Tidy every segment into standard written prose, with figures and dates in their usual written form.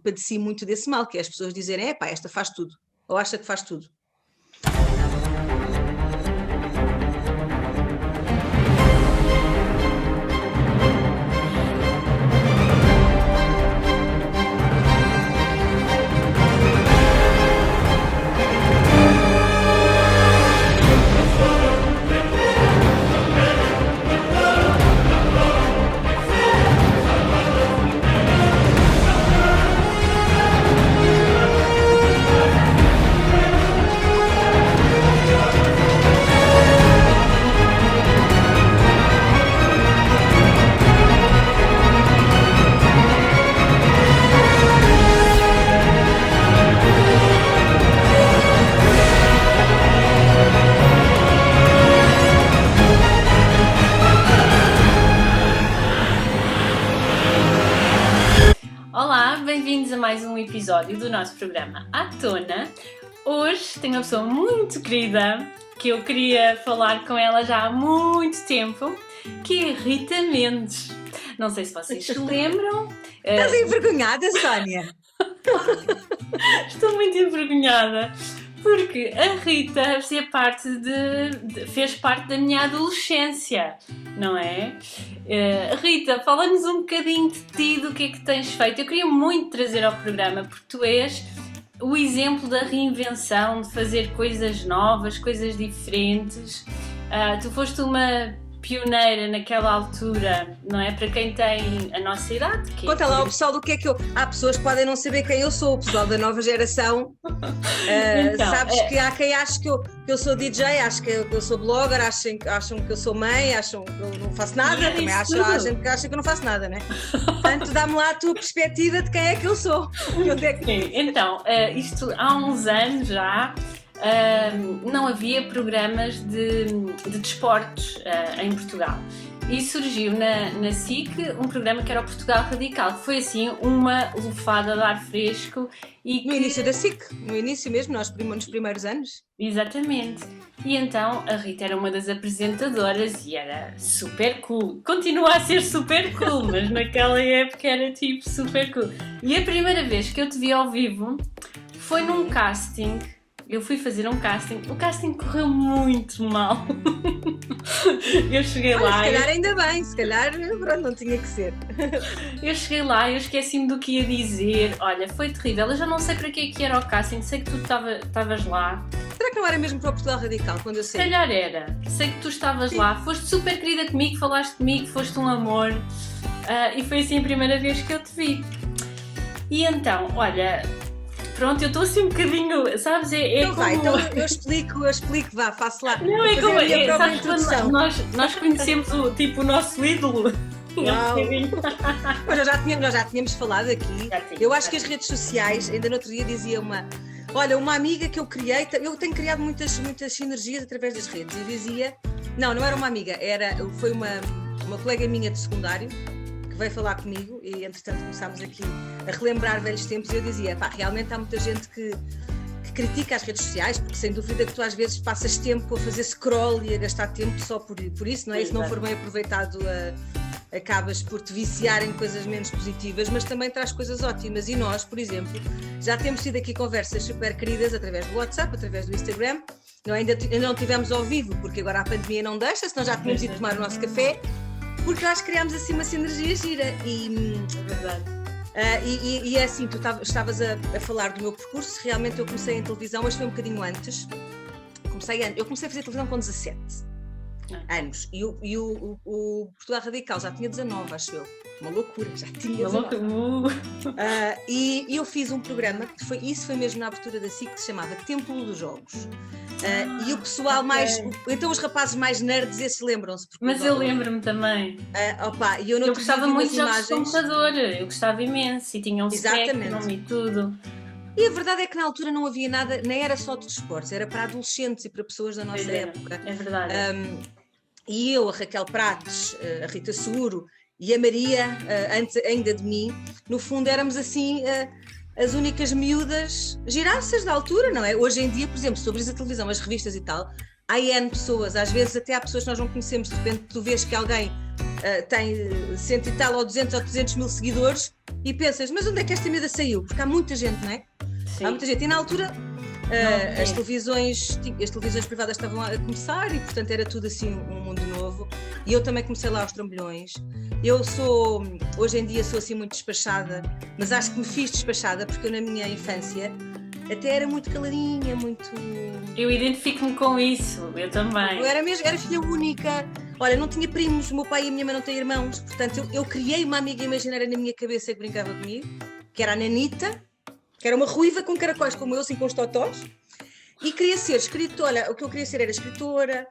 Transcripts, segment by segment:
padeci muito desse mal, que é as pessoas dizerem, epá, esta faz tudo, ou acha que faz tudo. Olá, bem-vindos a mais um episódio do nosso programa À Tona. Hoje tenho uma pessoa muito querida, que eu queria falar com ela já há muito tempo, que é Rita Mendes. Não sei se vocês se lembram. Estás envergonhada, Sónia? Estou muito envergonhada, porque a Rita fez parte da minha adolescência, não é? Rita, fala-nos um bocadinho de ti, do que é que tens feito. Eu queria muito trazer ao programa, porque tu és o exemplo da reinvenção, de fazer coisas novas, coisas diferentes. Tu foste uma pioneira naquela altura, não é? Para quem tem a nossa idade. Conta lá ao pessoal do que é que eu... Há pessoas que podem não saber quem eu sou, o pessoal da nova geração. Então, sabes que há quem ache que eu sou DJ, acho que eu sou blogger, acham que eu sou mãe, acham que eu não faço nada, também há gente que acha que eu não faço nada, né? Portanto, dá-me lá a tua perspectiva de quem é que eu sou. Então, isto há uns anos já... não havia programas de desportos em Portugal e surgiu na SIC um programa que era o Portugal Radical, que foi assim uma lufada de ar fresco. No início da SIC, no início mesmo, nos primeiros anos. Exatamente. E então a Rita era uma das apresentadoras e era super cool. Continua a ser super cool, mas naquela época era tipo super cool. E a primeira vez que eu te vi ao vivo foi num casting. Eu fui fazer um casting, o casting correu muito mal. Eu cheguei lá... Se calhar ainda bem, se calhar pronto, não tinha que ser. Eu cheguei lá, eu esqueci-me do que ia dizer. Olha, foi terrível, eu já não sei para que era o casting, sei que tu estavas lá. Será que não era mesmo para o Portugal Radical, quando eu sei? Se calhar era, sei que tu estavas lá, foste super querida comigo, falaste comigo, foste um amor. E foi assim a primeira vez que eu te vi. E então, olha... Pronto, eu estou assim um bocadinho, sabes? Então vai, então eu explico, vá, faço lá. Não, é como sabes, quando nós conhecemos o nosso ídolo. Mas nós já tínhamos falado aqui. Eu acho que as redes sociais, ainda no outro dia dizia uma amiga que eu criei, eu tenho criado muitas sinergias através das redes. Eu dizia, não era uma amiga, foi uma colega minha de secundário, que veio falar comigo e entretanto começámos aqui a relembrar velhos tempos e eu dizia, realmente há muita gente que critica as redes sociais, porque sem dúvida que tu às vezes passas tempo a fazer scroll e a gastar tempo só por isso, não é? E se não for bem aproveitado acabas por te viciar em coisas menos positivas, mas também traz coisas ótimas e nós, por exemplo, já temos tido aqui conversas super queridas através do WhatsApp, através do Instagram, ainda não tivemos ao vivo, porque agora a pandemia não deixa, senão já tínhamos ido tomar o nosso café, porque nós criámos assim uma sinergia gira e... É verdade. E é assim, tu estavas a falar do meu percurso, realmente eu comecei em televisão, mas foi um bocadinho antes. Eu comecei a fazer televisão com 17 anos e o Portugal Radical já tinha 19, acho eu. Uma loucura, já tinha 19. E eu fiz um programa, isso foi mesmo na abertura da SIC, que se chamava Templo dos Jogos. E o pessoal mais... Então os rapazes mais nerds, esses lembram-se. Mas eu lembro-me também. Eu gostava muito de jogos de computador, eu gostava imenso, e tinha um Spectrum e tudo. E a verdade é que na altura não havia nada, nem era só de esportes, era para adolescentes e para pessoas da nossa época. É verdade. E eu, a Raquel Prates, a Rita Seguro e a Maria, antes ainda de mim, no fundo éramos assim... as únicas miúdas girassas da altura, não é? Hoje em dia, por exemplo, sobre a televisão, as revistas e tal, há N pessoas, às vezes até há pessoas que nós não conhecemos, de repente tu vês que alguém tem 100 e tal ou 200 ou 300 mil seguidores e pensas, mas onde é que esta miúda saiu? Porque há muita gente, não é? Sim. Há muita gente. E na altura as televisões privadas estavam a começar e, portanto, era tudo assim um mundo novo. E eu também comecei lá aos trambolhões. Hoje em dia sou assim muito despachada, mas acho que me fiz despachada porque eu na minha infância até era muito caladinha, muito... Eu identifico-me com isso, eu também. Eu era filha única. Olha, não tinha primos, o meu pai e a minha mãe não têm irmãos, portanto eu criei uma amiga imaginária na minha cabeça que brincava comigo, que era a Nanita, que era uma ruiva com caracóis como eu, assim com os totós, e queria ser escritora. Olha, o que eu queria ser era escritora,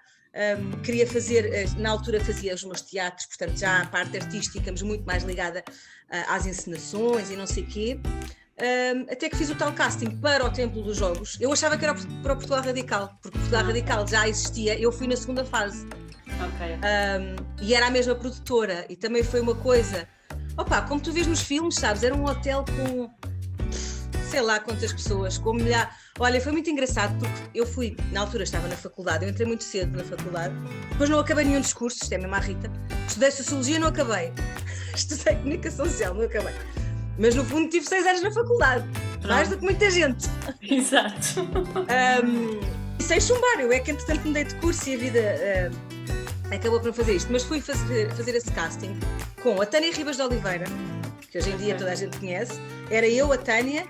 queria fazer, na altura fazia os meus teatros, portanto já a parte artística, mas muito mais ligada às encenações e não sei o quê. Até que fiz o tal casting para o Templo dos Jogos. Eu achava que era para o Portugal Radical, porque Portugal Radical já existia, eu fui na segunda fase. Okay. E era a mesma produtora, e também foi uma coisa, como tu vês nos filmes, sabes, era um hotel com sei lá quantas pessoas, com milhares. Olha, foi muito engraçado porque eu fui, na altura estava na faculdade, eu entrei muito cedo na faculdade, depois não acabei nenhum discurso, isto é mesmo a Rita, estudei Sociologia, não acabei, estudei Comunicação Social, não acabei, mas no fundo tive 6 anos na faculdade, mais do que muita gente. Exato. E sei chumbar, eu é que entretanto me dei de curso e a vida acabou por não fazer isto, mas fui fazer esse casting com a Tânia Ribas de Oliveira, que hoje em dia toda a gente conhece, era eu, a Tânia,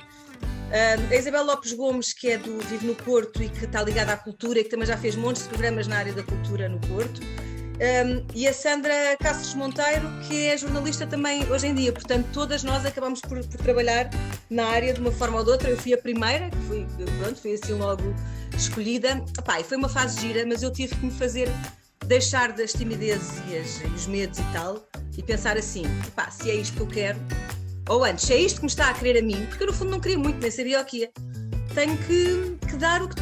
a Isabel Lopes Gomes, que vive no Porto e que está ligada à cultura e que também já fez montes de programas na área da cultura no Porto, e a Sandra Cáceres Monteiro, que é jornalista também hoje em dia. Portanto, todas nós acabamos por trabalhar na área de uma forma ou de outra. Eu fui a primeira, que fui assim logo escolhida. E foi uma fase gira, mas eu tive que me deixar das timidezes e os medos e tal, e pensar assim, se é isto que eu quero, ou antes, se é isto que me está a querer a mim, porque eu no fundo não queria muito, nem sabia o que ia, tenho que dar o que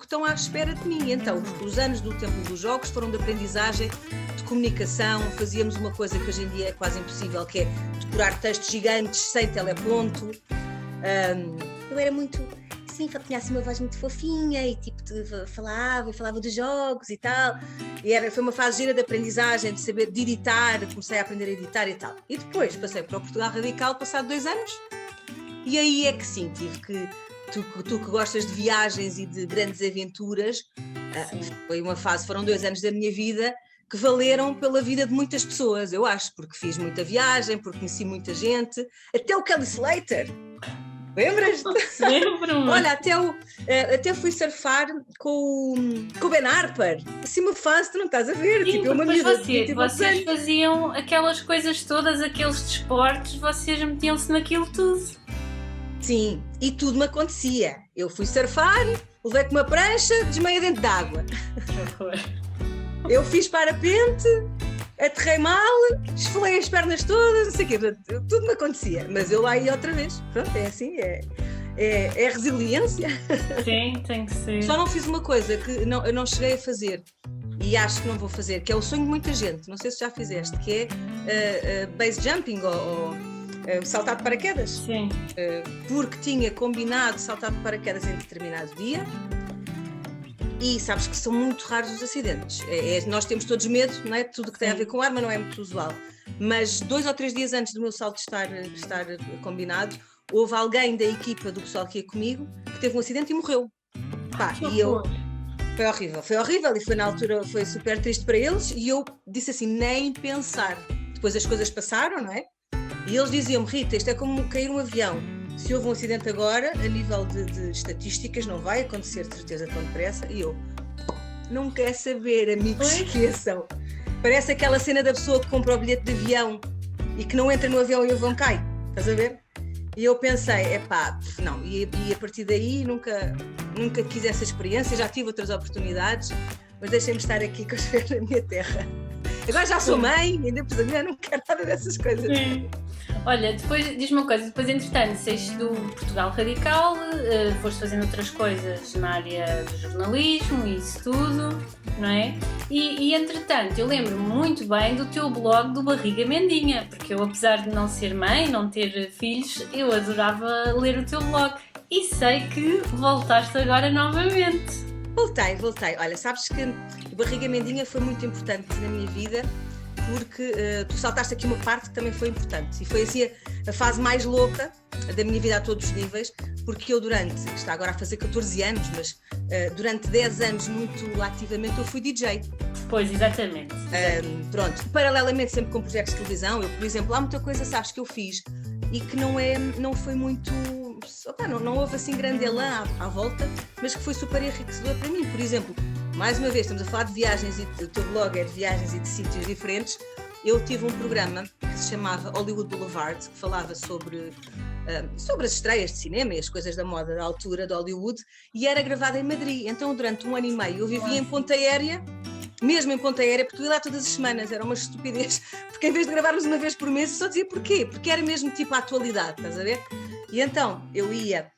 estão à espera de mim. Então, os anos do Templo dos Jogos foram de aprendizagem, de comunicação, fazíamos uma coisa que hoje em dia é quase impossível, que é decorar textos gigantes sem teleponto. Eu era muito... Sim, tinha assim uma voz muito fofinha e tipo falava dos jogos e tal, e foi uma fase gira de aprendizagem, de saber de editar, comecei a aprender a editar e tal, e depois passei para o Portugal Radical passado 2 anos, e aí é que sim, tive que tu que gostas de viagens e de grandes aventuras, foi uma fase, foram 2 anos da minha vida que valeram pela vida de muitas pessoas, eu acho, porque fiz muita viagem, porque conheci muita gente, até o Kelly Slater. Lembras-te? Lembro-me. Olha, até fui surfar com o Ben Harper. Assim uma fase, tu não estás a ver. Sim, tipo, uma vocês faziam aquelas coisas todas, aqueles desportos, vocês metiam-se naquilo tudo. Sim, e tudo me acontecia. Eu fui surfar, levei com uma prancha, desmaiei dentro d'água. Eu fiz parapente, aterrei mal, esfolei as pernas todas, não sei o quê, tudo me acontecia, mas eu lá ia outra vez. Pronto, é assim, é resiliência. Sim, tem que ser. Só não fiz uma coisa que eu não cheguei a fazer e acho que não vou fazer, que é o sonho de muita gente, não sei se já fizeste, que é base jumping ou saltar de paraquedas. Sim. Porque tinha combinado saltar de paraquedas em determinado dia. E sabes que são muito raros os acidentes. Nós temos todos medo, não é? Tudo que tem a ver com arma não é muito usual. Mas 2 ou 3 dias antes do meu salto estar combinado, houve alguém da equipa do pessoal que ia comigo que teve um acidente e morreu. Foi horrível e foi na altura, foi super triste para eles e eu disse assim, nem pensar. Depois as coisas passaram, não é? E eles diziam-me, Rita, isto é como cair um avião. Se houve um acidente agora, a nível de estatísticas, não vai acontecer de certeza tão depressa. E eu, não quero saber, amigos, esqueçam. Parece aquela cena da pessoa que compra o bilhete de avião e que não entra no avião e o avião cai. Estás a ver? E eu pensei, não. E a partir daí nunca quis essa experiência. Já tive outras oportunidades, mas deixem-me estar aqui com os pés na minha terra. Agora já sou mãe, ainda por exemplo, não quero nada dessas coisas. Sim. Olha, depois diz-me uma coisa, depois entretanto saíste do Portugal Radical, foste fazendo outras coisas na área do jornalismo e isso tudo, não é? E entretanto, eu lembro-me muito bem do teu blog do Barriga Mendinha, porque eu, apesar de não ser mãe, não ter filhos, eu adorava ler o teu blog e sei que voltaste agora novamente. Voltei. Olha, sabes que o Barriga Mendinha foi muito importante na minha vida, porque tu saltaste aqui uma parte que também foi importante, e foi assim a fase mais louca da minha vida a todos os níveis, porque eu está agora a fazer 14 anos, mas durante 10 anos muito ativamente eu fui DJ. Pois, exatamente. Pronto, paralelamente sempre com projetos de televisão, eu, por exemplo, há muita coisa, sabes, que eu fiz e que não foi muito, não houve assim grande elan à volta, mas que foi super enriquecedor para mim. Por exemplo, mais uma vez, estamos a falar de viagens, e o teu blog é de viagens e de sítios diferentes. Eu tive um programa que se chamava Hollywood Boulevard, que falava sobre as estreias de cinema e as coisas da moda da altura de Hollywood, e era gravado em Madrid. Então, durante 1 ano e meio, eu vivia em Ponta Aérea, mesmo em Ponta Aérea, porque eu ia lá todas as semanas, era uma estupidez, porque em vez de gravarmos uma vez por mês, eu só dizia porquê, porque era mesmo tipo a atualidade, estás a ver? E então, eu ia,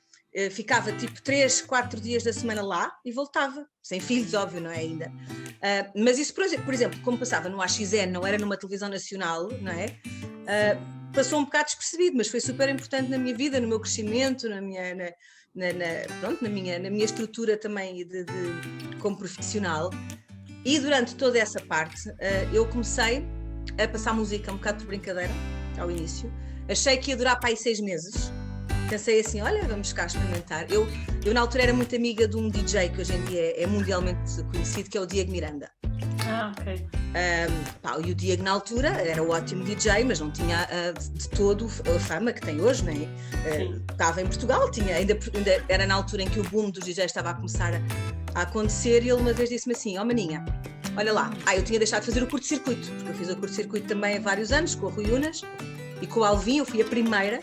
ficava tipo 3, 4 dias da semana lá e voltava, sem filhos, óbvio, não é ainda. Mas isso, por exemplo, como passava no AXN, não era numa televisão nacional, não é? Passou um bocado despercebido, mas foi super importante na minha vida, no meu crescimento, na minha estrutura também como profissional. E durante toda essa parte, eu comecei a passar música um bocado por brincadeira, ao início. Achei que ia durar para aí 6 meses. Pensei assim, olha, vamos cá experimentar. Eu na altura era muito amiga de um DJ que hoje em dia é mundialmente conhecido, que é o Diego Miranda. Ok. E o Diego na altura era um ótimo DJ, mas não tinha de todo a fama que tem hoje, né? Estava em Portugal, ainda era na altura em que o boom dos DJs estava a começar a acontecer, e ele uma vez disse-me assim, maninha, olha lá, eu tinha deixado de fazer o curto-circuito, porque eu fiz o curto-circuito também há vários anos, com o Rui Unas e com o Alvin, eu fui a primeira.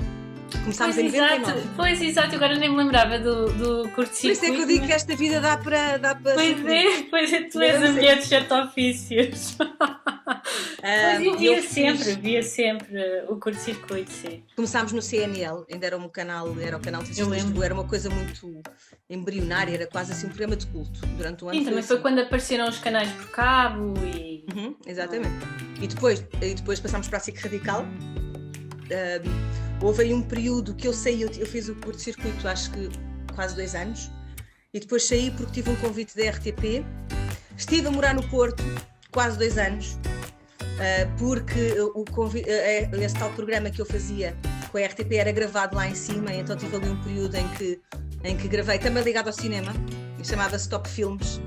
Começámos em 99. Pois, exato, agora nem me lembrava do curto-circuito. Por isso é que eu digo que esta vida dá para Pois é, tu és a mulher de 7 ofícios. Pois via sempre o curto-circuito, sim. Começámos no CNL, ainda era o canal de Lisboa, era uma coisa muito embrionária, era quase assim um programa de culto durante o ano. Sim, também foi quando apareceram os canais por cabo e... Exatamente. E depois passámos para a SIC Radical. Houve aí um período que eu saí, eu fiz o curto-circuito acho que quase 2 anos, e depois saí porque tive um convite da RTP. Estive a morar no Porto quase 2 anos, porque esse tal programa que eu fazia com a RTP era gravado lá em cima, então tive ali um período em que gravei, também ligado ao cinema, chamava-se Top Filmes,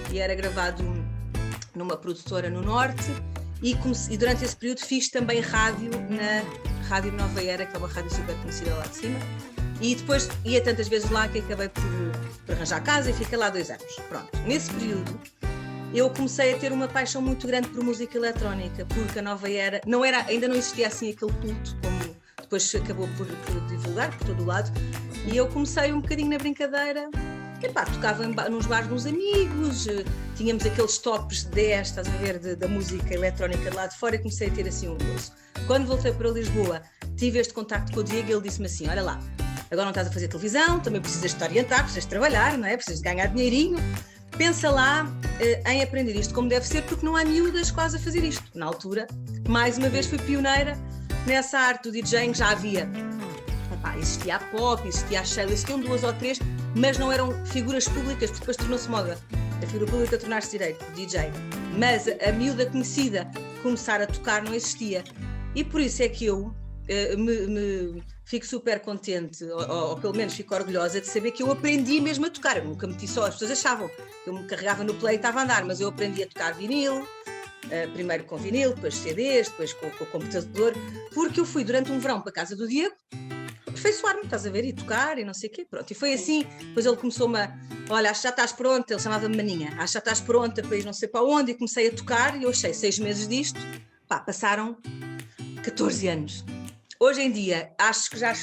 e era gravado numa produtora no Norte, e durante esse período fiz também rádio na Rádio Nova Era, que é uma rádio super conhecida lá de cima, e depois ia tantas vezes lá que acabei por arranjar casa e fiquei lá 2 anos. Pronto, nesse período eu comecei a ter uma paixão muito grande por música eletrónica, porque a Nova Era ainda não existia assim aquele culto como depois acabou por divulgar por todo o lado, e eu comecei um bocadinho na brincadeira. Tocava nos bares dos amigos, tínhamos aqueles tops de 10, estás a ver, da música eletrónica de lá de fora, e comecei a ter assim um gozo. Quando voltei para Lisboa, tive este contacto com o Diego, e ele disse-me assim, olha lá, agora não estás a fazer televisão, também precisas de te orientar, precisas de trabalhar, não é? Precisas de ganhar dinheirinho, pensa lá em aprender isto como deve ser, porque não há miúdas quase a fazer isto. Na altura, mais uma vez fui pioneira nessa arte do DJing, já havia... existia a Pop, existia a Sheila, existiam 2 ou 3, mas não eram figuras públicas, porque depois tornou-se moda a figura pública tornar-se direito, DJ. Mas a miúda conhecida começar a tocar não existia. E por isso é que eu me fico super contente, ou pelo menos fico orgulhosa de saber que eu aprendi mesmo a tocar. Eu nunca meti só, as pessoas achavam que eu me carregava no play e estava a andar, mas eu aprendi a tocar vinil, primeiro com vinil, depois CDs, depois com o computador, porque eu fui durante um verão para a casa do Diego, aperfeiçoar-me, estás a ver, e tocar e não sei o quê, pronto, e foi assim. Depois ele começou-me olha, acho que já estás pronta, ele chamava-me Maninha, acho que já estás pronta para ir não sei para onde, e comecei a tocar, e eu achei 6 meses disto, passaram 14 anos. Hoje em dia, acho que já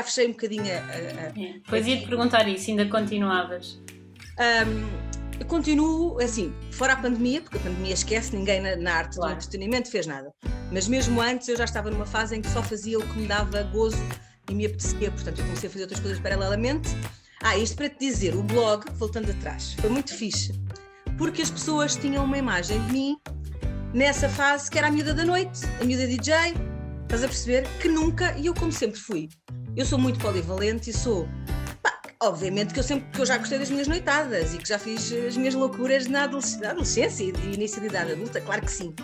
fechei um bocadinho Pois ia-te perguntar isso, ainda continuavas? Eu continuo, assim, fora a pandemia, porque a pandemia esquece, ninguém na arte do entretenimento fez nada. Mas mesmo antes eu já estava numa fase em que só fazia o que me dava gozo e me apetecia, portanto eu comecei a fazer outras coisas paralelamente. Isto para te dizer, o blog, voltando atrás, foi muito fixe, porque as pessoas tinham uma imagem de mim nessa fase que era a miúda da noite, a miúda DJ, estás a perceber? Que nunca, e eu como sempre fui, eu sou muito polivalente e sou, obviamente que eu já gostei das minhas noitadas e que já fiz as minhas loucuras na adolescência e início de idade adulta, claro que sim.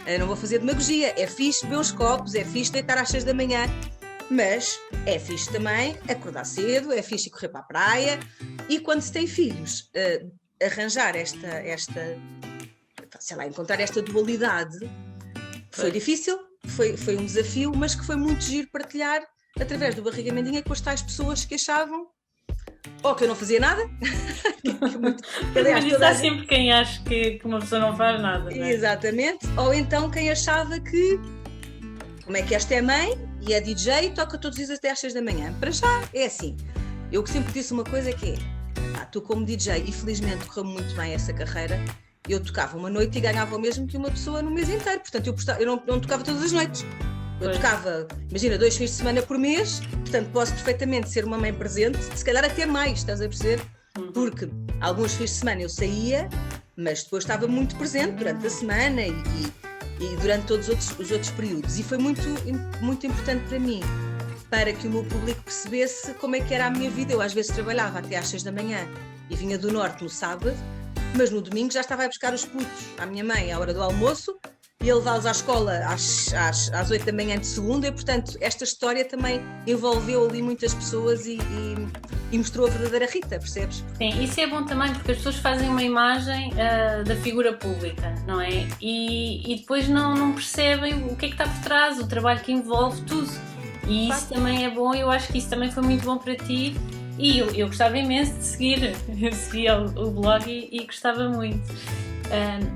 Eu não vou fazer demagogia, é fixe beber uns copos, é fixe deitar às 6 da manhã, mas é fixe também acordar cedo, é fixe ir correr para a praia, e quando se tem filhos, arranjar sei lá, encontrar esta dualidade foi difícil, foi um desafio, mas que foi muito giro partilhar através do Barriga Mendinha com as tais pessoas que achavam ou que eu não fazia nada. Aliás, mas há sempre quem acha que uma pessoa não faz nada, não é? Exatamente, ou então quem achava que como é que esta é mãe e é DJ e toca todos os dias até às 6 da manhã. Para já é assim, eu sempre disse uma coisa que é, tu como DJ, e felizmente correu muito bem essa carreira, eu tocava uma noite e ganhava o mesmo que uma pessoa no mês inteiro, portanto eu não tocava todas as noites. Eu tocava, imagina, 2 fins de semana por mês, portanto posso perfeitamente ser uma mãe presente, se calhar até mais, estás a perceber? Porque alguns fins de semana eu saía, mas depois estava muito presente durante a semana e durante todos os outros períodos. E foi muito, muito importante para mim, para que o meu público percebesse como é que era a minha vida. Eu às vezes trabalhava até às 6 da manhã e vinha do norte no sábado, mas no domingo já estava a buscar os putos à minha mãe à hora do almoço, e a levá-los à escola às 8 da manhã de segunda, e portanto esta história também envolveu ali muitas pessoas e mostrou a verdadeira Rita, percebes? Sim, isso é bom também porque as pessoas fazem uma imagem da figura pública, não é? E depois não percebem o que é que está por trás, o trabalho que envolve tudo, e isso também é bom. Eu acho que isso também foi muito bom para ti. E eu gostava imenso de seguir, eu seguia o blog e gostava muito.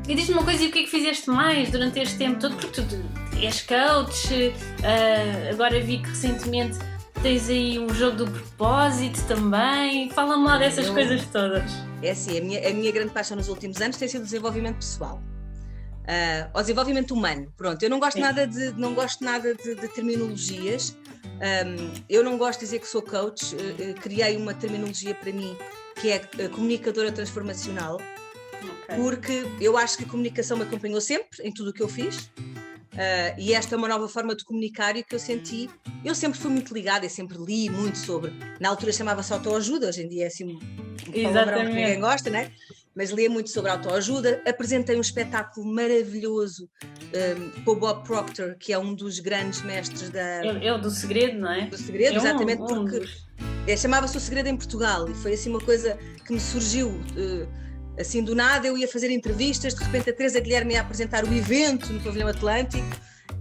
E diz-me uma coisa, e o que é que fizeste mais durante este tempo todo? Porque tu és coach, agora vi que recentemente tens aí um jogo do propósito também. Fala-me lá dessas coisas todas. É assim, a minha grande paixão nos últimos anos tem sido o desenvolvimento pessoal. O desenvolvimento humano. Pronto, eu não gosto nada de terminologias. Eu não gosto de dizer que sou coach. Criei uma terminologia para mim que é comunicadora transformacional. Okay. Porque eu acho que a comunicação me acompanhou sempre em tudo o que eu fiz, e esta é uma nova forma de comunicar, e o que eu senti, eu sempre fui muito ligada e sempre li muito sobre, na altura chamava-se autoajuda, hoje em dia é assim um palavrão que ninguém gosta, né? Mas lia muito sobre autoajuda. Apresentei um espetáculo maravilhoso com o Bob Proctor, que é um dos grandes mestres da... É o do segredo, não é? Do segredo, exatamente, porque chamava-se O Segredo em Portugal, e foi assim uma coisa que me surgiu... assim do nada. Eu ia fazer entrevistas, de repente a Teresa Guilherme ia apresentar o evento no Pavilhão Atlântico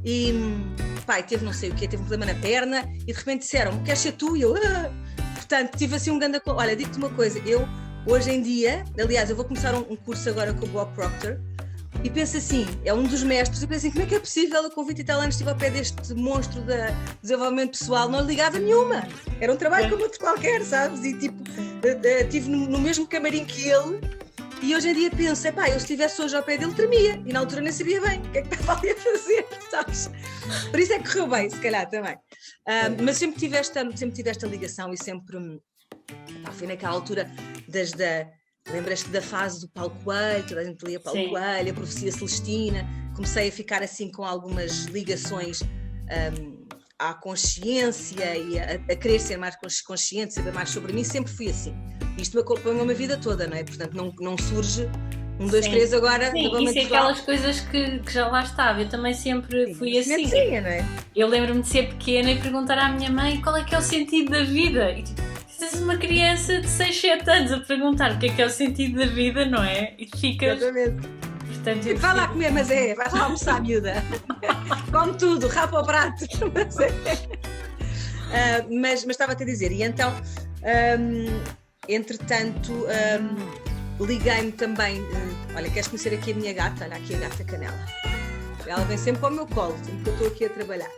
e teve não sei o quê, teve um problema na perna e de repente disseram-me, queres ser tu? E eu, portanto, tive assim um grande... Olha, digo-te uma coisa, eu hoje em dia, aliás, eu vou começar um curso agora com o Bob Proctor e penso assim, é um dos mestres, e penso assim, como é que é possível eu com 20 e tal anos estive ao pé deste monstro de desenvolvimento pessoal, não ligava nenhuma, era um trabalho como outro qualquer, sabes? E tipo, estive no mesmo camarim que ele. E hoje em dia penso, eu se estivesse hoje ao pé dele tremia, e na altura nem sabia bem o que é que estava ali a fazer, sabes? Por isso é que correu bem, se calhar também. Mas sempre tive esta ligação, e sempre foi naquela altura lembras-te da fase do Paulo Coelho, toda a gente lia Paulo Coelho, a Profecia Celestina, comecei a ficar assim com algumas ligações à consciência e a querer ser mais consciente, saber mais sobre mim. Sempre fui assim. Isto me acompanhou a minha vida toda, não é? Portanto, não surge 1, 2, 3 agora. Sim, isso é aquelas coisas que já lá estava. Eu também sempre fui assim. Não é? Eu lembro-me de ser pequena e perguntar à minha mãe qual é que é o sentido da vida. E tipo, tens uma criança de 6, 7 anos a perguntar o que é o sentido da vida, não é? E ficas... Exatamente. Portanto, vai lá comer, mas vai lá almoçar, miúda. Come tudo, rapa ao prato. Mas estava-te a dizer, e então, entretanto, liguei-me também, olha, queres conhecer aqui a minha gata? Olha, aqui a gata Canela. Ela vem sempre ao meu colo, sempre que eu estou aqui a trabalhar.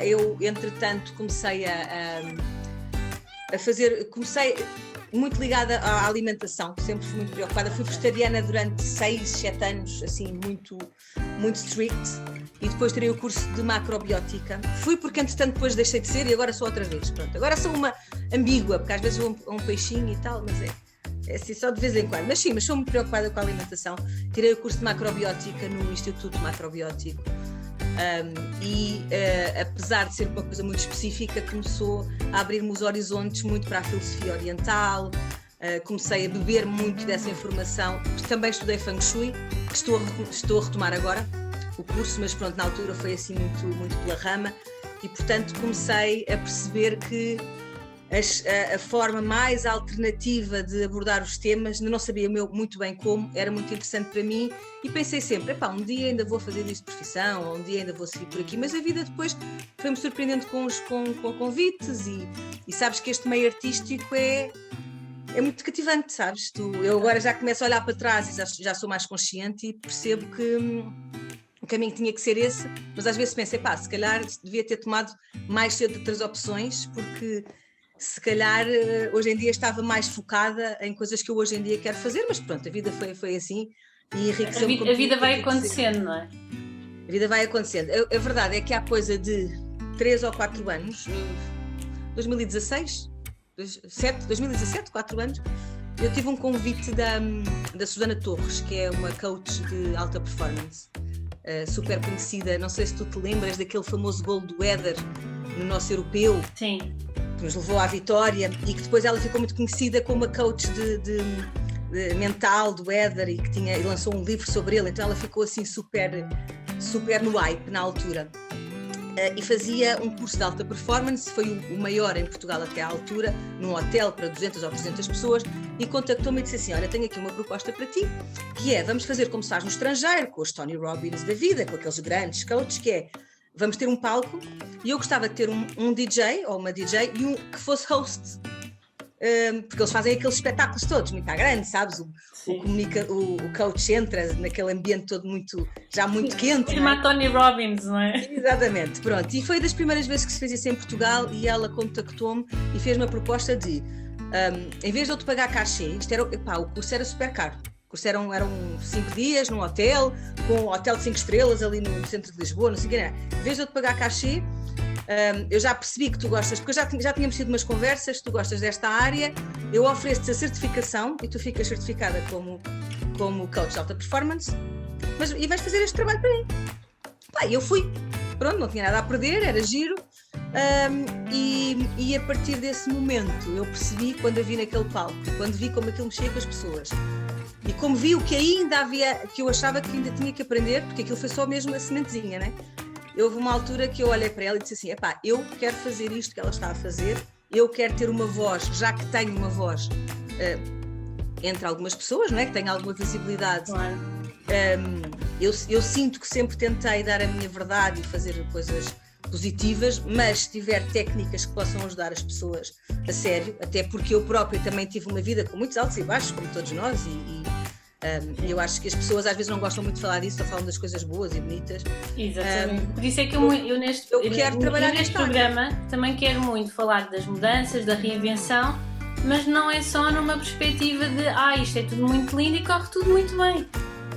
Eu, entretanto, comecei a fazer, muito ligada à alimentação, sempre fui muito preocupada. Fui vegetariana durante 6, 7 anos, assim, muito, muito strict, e depois tirei o curso de macrobiótica. Fui porque, entretanto, depois deixei de ser, e agora sou outra vez. Pronto, agora sou uma ambígua, porque às vezes vou a um peixinho e tal, mas é assim, só de vez em quando. Mas sim, sou muito preocupada com a alimentação. Tirei o curso de macrobiótica no Instituto Macrobiótico. Apesar de ser uma coisa muito específica, começou a abrir-me os horizontes muito para a filosofia oriental. Comecei a beber muito dessa informação. Também estudei Feng Shui, que estou a retomar agora o curso, mas pronto, na altura foi assim muito pela rama, e portanto comecei a perceber que a forma mais alternativa de abordar os temas, não sabia muito bem como, era muito interessante para mim, e pensei sempre, um dia ainda vou fazer isto de profissão, ou um dia ainda vou seguir por aqui, mas a vida depois foi-me surpreendendo com convites, e sabes que este meio artístico é muito cativante, sabes? Eu agora já começo a olhar para trás e já sou mais consciente e percebo que o caminho tinha que ser esse, mas às vezes pensei, se calhar devia ter tomado mais cedo outras opções, porque se calhar hoje em dia estava mais focada em coisas que eu hoje em dia quero fazer, mas pronto, a vida foi assim e enriqueceu-me. A vida vai acontecendo, não é? A vida vai acontecendo. A verdade é que há coisa de 3 ou 4 anos, 2017, 4 anos, eu tive um convite da Susana Torres, que é uma coach de alta performance, super conhecida. Não sei se tu te lembras daquele famoso gol do Éder no nosso europeu. Sim. Que nos levou à vitória, e que depois ela ficou muito conhecida como uma coach de mental do Éder, e lançou um livro sobre ele, então ela ficou assim super no hype na altura. E fazia um curso de alta performance, foi o maior em Portugal até à altura, num hotel para 200 ou 300 pessoas, e contactou-me e disse assim, olha, tenho aqui uma proposta para ti, que é, vamos fazer como se faz no estrangeiro, com os Tony Robbins da vida, com aqueles grandes coaches, que é, vamos ter um palco, e eu gostava de ter um DJ, ou uma DJ, e que fosse host, porque eles fazem aqueles espetáculos todos, muito à grande, sabes? O coach entra naquele ambiente todo muito quente. Chama Tony Robbins, não é? Exatamente, pronto. E foi das primeiras vezes que se fez isso em Portugal, e ela contactou-me e fez uma proposta de, em vez de eu te pagar cachê, o curso era super caro. O curso eram 5 dias num hotel, com um hotel de 5 estrelas ali no centro de Lisboa, não sei o que era. Em vez de eu te pagar cachê, eu já percebi que tu gostas, porque já tínhamos tido umas conversas, tu gostas desta área, eu ofereço-te a certificação e tu ficas certificada como coach de alta performance, e vais fazer este trabalho para mim. E eu fui, pronto, não tinha nada a perder, era giro, e a partir desse momento eu percebi, quando eu vi naquele palco, quando vi como aquilo mexia com as pessoas, e como vi o que ainda havia, que eu achava que ainda tinha que aprender, porque aquilo foi só mesmo a sementezinha, né? Houve uma altura que eu olhei para ela e disse assim, eu quero fazer isto que ela está a fazer, eu quero ter uma voz, já que tenho uma voz entre algumas pessoas, não é? Que tenho alguma visibilidade. Claro. Eu sinto que sempre tentei dar a minha verdade e fazer coisas positivas, mas se tiver técnicas que possam ajudar as pessoas a sério, até porque eu própria também tive uma vida com muitos altos e baixos, como todos nós, eu acho que as pessoas às vezes não gostam muito de falar disso, só falam das coisas boas e bonitas. Exatamente. Por isso é que eu quero trabalhar neste programa também quero muito falar das mudanças, da reinvenção, mas não é só numa perspectiva de isto é tudo muito lindo e corre tudo muito bem.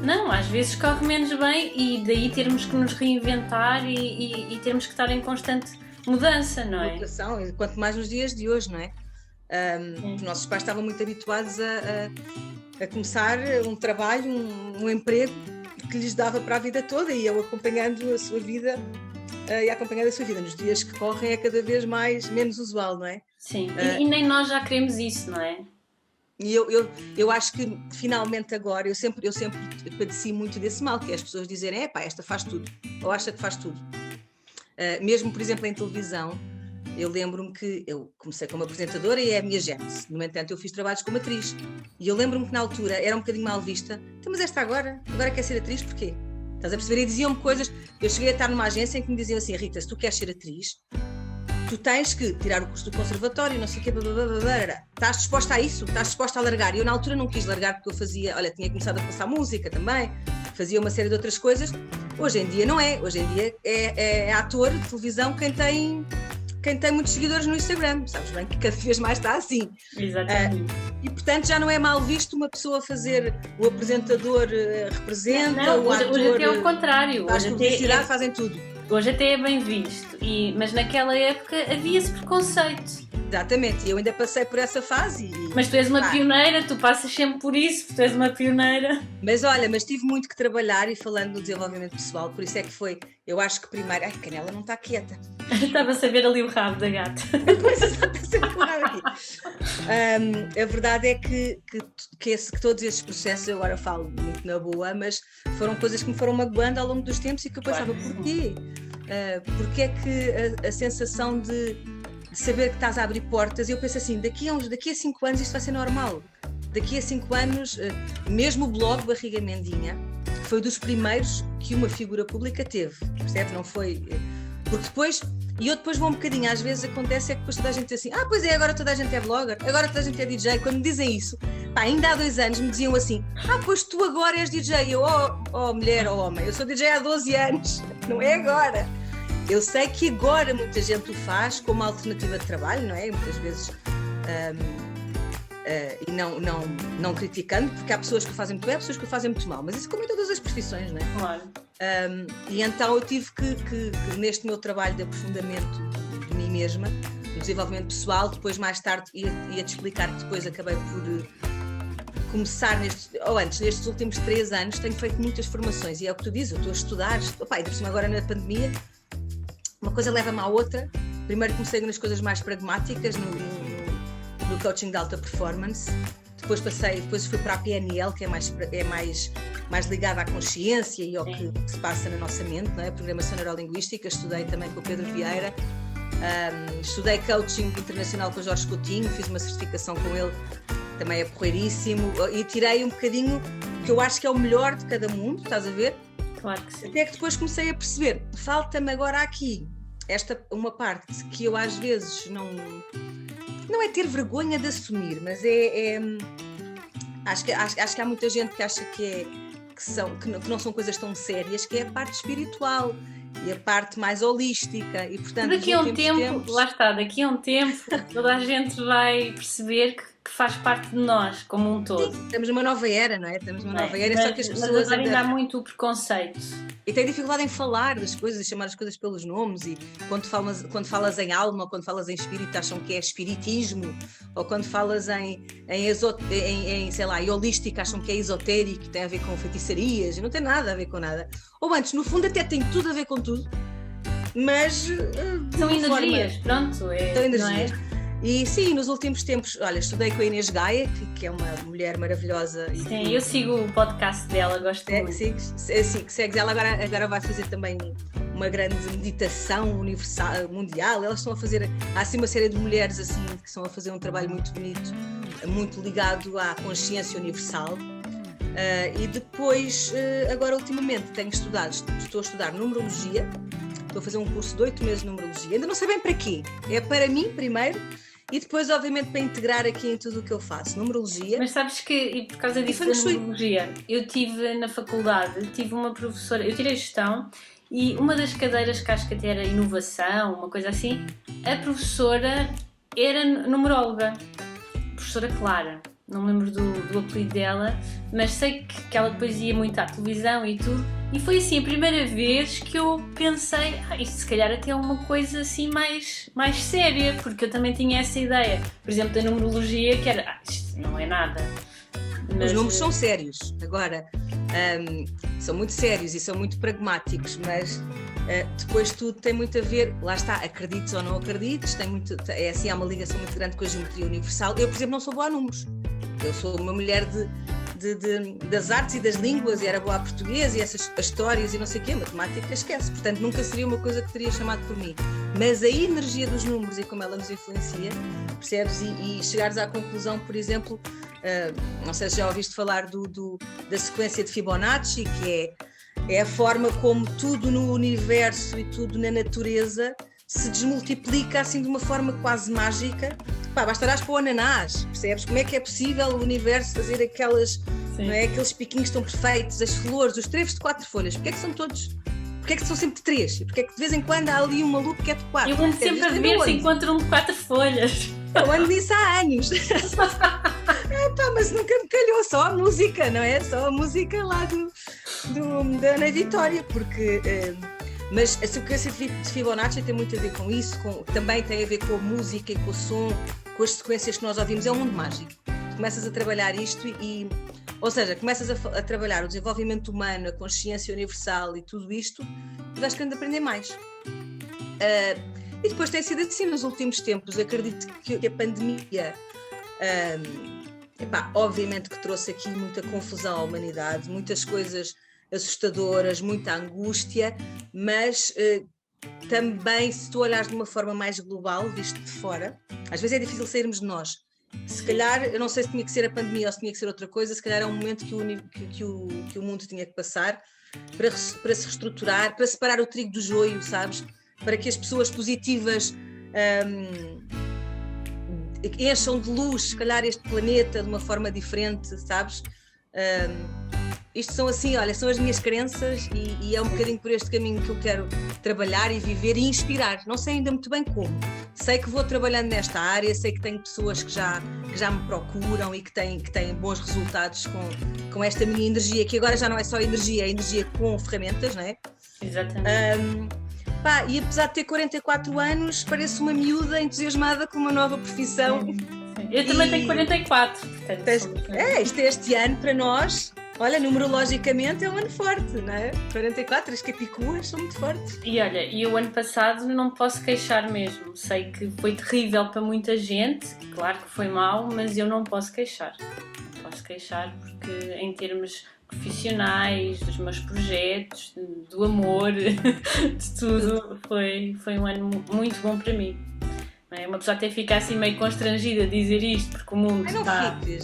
Não, às vezes corre menos bem, e daí termos que nos reinventar e termos que estar em constante mudança, não é? Quanto mais nos dias de hoje, não é? Os nossos pais estavam muito habituados a começar um trabalho, um emprego que lhes dava para a vida toda, e eu acompanhando a sua vida, nos dias que correm é cada vez menos usual, não é? Sim, e nem nós já queremos isso, não é? E eu acho que finalmente agora, eu sempre padeci muito desse mal, que é as pessoas dizerem, esta faz tudo, ou acha que faz tudo. Mesmo, por exemplo, em televisão, eu lembro-me que eu comecei como apresentadora e é a minha gênese. No entanto, eu fiz trabalhos como atriz. E eu lembro-me que na altura era um bocadinho mal vista. Então, mas agora quer ser atriz, porquê? Estás a perceber? E diziam-me coisas. Eu cheguei a estar numa agência em que me diziam assim, Rita, se tu queres ser atriz, tu tens que tirar o curso do conservatório, não sei o quê, estás disposta a isso? Estás disposta a largar? E eu na altura não quis largar, porque eu tinha começado a passar música também, fazia uma série de outras coisas. Hoje em dia não é. Hoje em dia é ator de televisão quem tem muitos seguidores no Instagram, sabes bem que cada vez mais está assim. Exatamente. E portanto já não é mal visto uma pessoa fazer, o apresentador representa, o ator... Hoje até é o contrário. Faz publicidade, fazem tudo. Hoje até é bem visto, mas naquela época havia esse preconceito. Exatamente, e eu ainda passei por essa fase. Mas tu és uma pioneira, tu passas sempre por isso, tu és uma pioneira. Mas olha, tive muito que trabalhar, e falando do desenvolvimento pessoal, por isso é que foi, eu acho que primeiro... Ai, Canela não está quieta. Estava a saber ali o rabo da gata. Pois, está sempre o rabo aqui. A verdade é que todos esses processos, eu agora falo muito na boa, mas foram coisas que me foram magoando ao longo dos tempos, e que eu pensava, porquê? Porque é que a sensação de saber que estás a abrir portas, e eu penso assim, daqui a 5 anos isto vai ser normal. Daqui a 5 anos, mesmo o blog Barriga Mendinha foi dos primeiros que uma figura pública teve, percebe? Não foi... Porque depois, e eu depois vou um bocadinho, às vezes acontece é que depois toda a gente diz assim, pois é, agora toda a gente é blogger, agora toda a gente é DJ. Quando me dizem isso, ainda há 2 anos me diziam assim, pois tu agora és DJ. Eu, mulher ou homem, eu sou DJ há 12 anos, não é agora. Eu sei que agora muita gente o faz como alternativa de trabalho, não é? Muitas vezes, e não criticando, porque há pessoas que o fazem muito bem, há pessoas que o fazem muito mal, mas isso como em todas as profissões, não é? Claro. E então eu tive que neste meu trabalho de aprofundamento de mim mesma, do desenvolvimento pessoal, depois mais tarde ia-te explicar que depois acabei por começar nestes últimos 3 anos, tenho feito muitas formações, e é o que tu dizes, eu estou a estudar, e por cima agora na pandemia, uma coisa leva-me à outra. Primeiro comecei nas coisas mais pragmáticas, no coaching de alta performance, depois fui para a PNL, que é mais ligada à consciência e ao que se passa na nossa mente, não é? Programação neurolinguística. Estudei também com o Pedro Vieira, estudei coaching internacional com o Jorge Coutinho, fiz uma certificação com ele, também é porreiríssimo, e tirei um bocadinho que eu acho que é o melhor de cada mundo, estás a ver? Claro que sim. Até que depois comecei a perceber, falta-me agora aqui uma parte que eu às vezes não é ter vergonha de assumir, mas acho que há muita gente que acha que não são coisas tão sérias, que é a parte espiritual e a parte mais holística, e portanto daqui a um tempo, daqui a um tempo toda a gente vai perceber que faz parte de nós como um todo. Sim, estamos numa nova era, não é? Estamos numa nova era, só que as pessoas ainda há muito preconceito. E têm dificuldade em falar das coisas e chamar as coisas pelos nomes, e quando falas em alma ou quando falas em espírito acham que é espiritismo, ou quando falas em sei lá, holística acham que é esotérico, tem a ver com feitiçarias, e não tem nada a ver com nada. Ou antes, no fundo até tem tudo a ver com tudo, mas são energias, pronto, são energias. Não é? E sim, nos últimos tempos, olha, estudei com a Inês Gaia, que é uma mulher maravilhosa. Sim, eu sigo o podcast dela, gosto muito. Segues ela, agora vai fazer também uma grande meditação universal, mundial. Elas estão a fazer, há assim uma série de mulheres assim, que estão a fazer um trabalho muito bonito, muito ligado à consciência universal. E depois, agora ultimamente, estou a estudar numerologia. Estou a fazer um curso de 8 meses de numerologia. Ainda não sei bem para quê. É para mim, primeiro, e depois, obviamente, para integrar aqui em tudo o que eu faço. Numerologia. Mas sabes que, e por causa disso da numerologia, eu tive na faculdade, uma professora, eu tirei gestão, e uma das cadeiras que acho que até era inovação, uma coisa assim, a professora era numeróloga. Professora Clara. Não me lembro do apelido dela, mas sei que ela depois ia muito à televisão e tudo, e foi assim a primeira vez que eu pensei, isto se calhar até é uma coisa assim mais séria, porque eu também tinha essa ideia, por exemplo, da numerologia, que era, isto não é nada. Mas... Os números são sérios, agora, são muito sérios e são muito pragmáticos, mas depois tudo tem muito a ver, lá está, acredites ou não acredites, há uma ligação muito grande com a geometria universal. Eu, por exemplo, não sou boa a números. Eu sou uma mulher das artes e das línguas, e era boa a português e essas histórias e não sei o quê, matemática esquece, portanto nunca seria uma coisa que teria chamado por mim. Mas a energia dos números e como ela nos influencia, percebes? E chegares à conclusão, por exemplo, não sei se já ouviste falar da sequência de Fibonacci, que é a forma como tudo no universo e tudo na natureza se desmultiplica assim de uma forma quase mágica. Basta olhar para o ananás, percebes? Como é que é possível o universo fazer aqueles piquinhos tão perfeitos, as flores, os trevos de 4 folhas, porque é que são todos? Porque é que são sempre 3? E porque é que de vez em quando há ali um maluco que é de 4? Eu ando sempre a ver se encontram de 4 folhas. Eu ando nisso há anos. Mas nunca me calhou, só a música, não é? Só a música lá da Ana Vitória, porque Mas a sequência de Fibonacci tem muito a ver com isso, também tem a ver com a música e com o som, com as sequências que nós ouvimos. É um mundo mágico. Tu começas a trabalhar isto ou seja, começas a trabalhar o desenvolvimento humano, a consciência universal e tudo isto, e vais querendo aprender mais. E depois tem sido assim nos últimos tempos. Eu acredito que a pandemia, obviamente que trouxe aqui muita confusão à humanidade, muitas coisas assustadoras, muita angústia, mas também, se tu olhares de uma forma mais global, visto de fora, às vezes é difícil sairmos de nós. Se calhar, eu não sei se tinha que ser a pandemia ou se tinha que ser outra coisa, se calhar é um momento que o mundo tinha que passar para se reestruturar, para separar o trigo do joio, sabes? Para que as pessoas positivas encham de luz, se calhar, este planeta de uma forma diferente, sabes? Isto são assim, olha, são as minhas crenças e é um bocadinho por este caminho que eu quero trabalhar e viver e inspirar. Não sei ainda muito bem como. Sei que vou trabalhando nesta área, sei que tenho pessoas que já me procuram e que têm bons resultados com esta minha energia, que agora já não é só energia, é energia com ferramentas, não é? Exatamente. E apesar de ter 44 anos, pareço uma miúda entusiasmada com uma nova profissão. Eu também tenho 44. Este ano para nós, olha, numerologicamente é um ano forte, não é? 44, as capicuas são muito fortes. E olha, o ano passado não me posso queixar mesmo. Sei que foi terrível para muita gente, claro que foi mau, mas eu não posso queixar. Não posso queixar porque em termos profissionais, dos meus projetos, do amor, de tudo, foi um ano muito bom para mim. Uma pessoa até fica assim meio constrangida a dizer isto, porque o mundo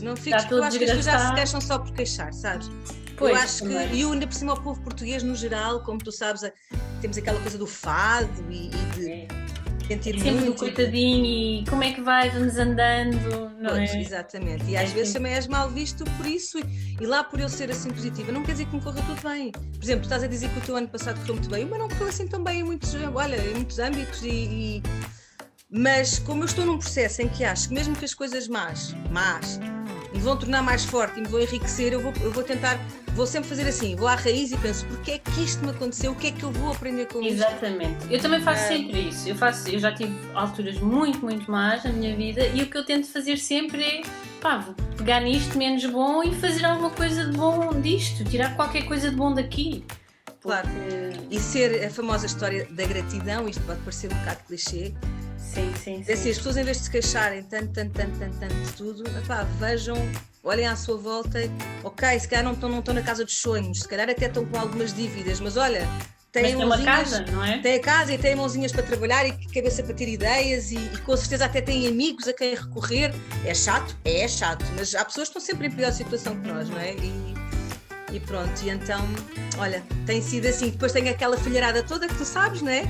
não fiques, porque eu acho que as pessoas já se queixam só por queixar, sabes? Pois, eu acho que, e ainda por cima o povo português no geral, como tu sabes, temos aquela coisa do fado e de sentir sempre muito. Do coitadinho e como é que vai, vamos andando, não pois, é? Exatamente, e às vezes também és mal visto por isso, e lá por eu ser assim positiva, não quer dizer que me corra tudo bem. Por exemplo, tu estás a dizer que o teu ano passado correu muito bem, o meu não correu assim tão bem em muitos âmbitos mas como eu estou num processo em que acho que mesmo que as coisas más me vão tornar mais forte e me vão enriquecer, eu vou tentar, vou sempre fazer assim, vou à raiz e penso, porque é que isto me aconteceu, o que é que eu vou aprender com isto? Exatamente, eu também faço sempre isso, eu já tive alturas muito, muito más na minha vida e o que eu tento fazer sempre é, vou pegar nisto menos bom e fazer alguma coisa de bom disto, tirar qualquer coisa de bom daqui. Claro, e ser a famosa história da gratidão, isto pode parecer um bocado clichê. Sim. Assim, as pessoas em vez de se queixarem tanto de tudo, vejam, olhem à sua volta, ok, se calhar não estão na casa dos sonhos, se calhar até estão com algumas dívidas, mas olha, têm uma casa, não é? Têm a casa e têm mãozinhas para trabalhar e cabeça para ter ideias e com certeza até têm amigos a quem recorrer. É chato, mas há pessoas que estão sempre em pior situação que nós, não é? E pronto, e então, olha, tem sido assim. Depois tenho aquela filharada toda que tu sabes, não é?